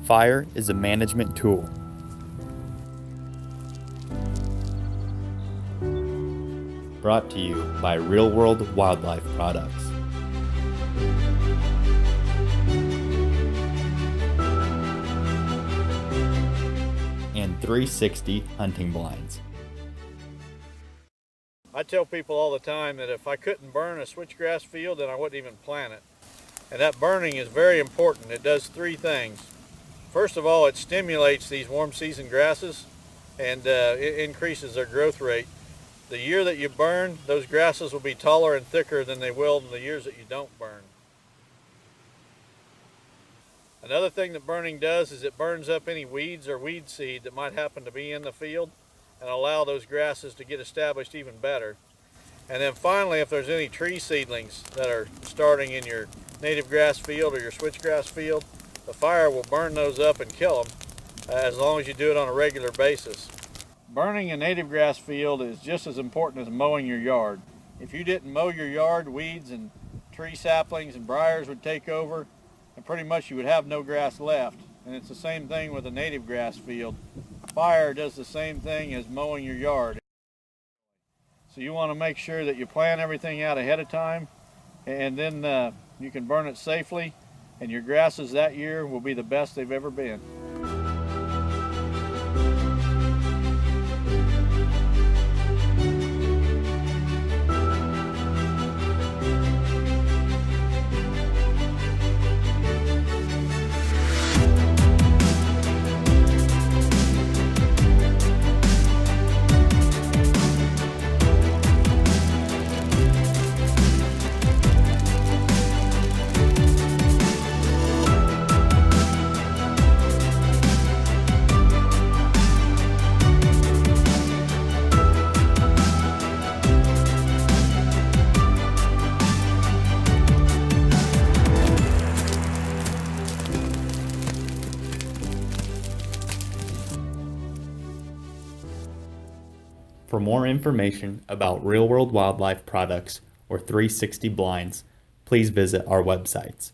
Fire is a management tool. Brought to you by Real World Wildlife Products. And 360 hunting blinds. I tell people all the time that if I couldn't burn a switchgrass field, then I wouldn't even plant it. And that burning is very important. It does three things. First of all, it stimulates these warm season grasses and it increases their growth rate. The year that you burn, those grasses will be taller and thicker than they will in the years that you don't burn. Another thing that burning does is it burns up any weeds or weed seed that might happen to be in the field and allow those grasses to get established even better. And then finally, if there's any tree seedlings that are starting in your native grass field or your switchgrass field, the fire will burn those up and kill them as long as you do it on a regular basis. Burning a native grass field is just as important as mowing your yard. If you didn't mow your yard, weeds and tree saplings and briars would take over, and pretty much you would have no grass left. And it's the same thing with a native grass field. Fire does the same thing as mowing your yard. So you want to make sure that you plan everything out ahead of time, and then you can burn it safely, and your grasses that year will be the best they've ever been. For more information about Real World Wildlife Products or 360 blinds, please visit our websites.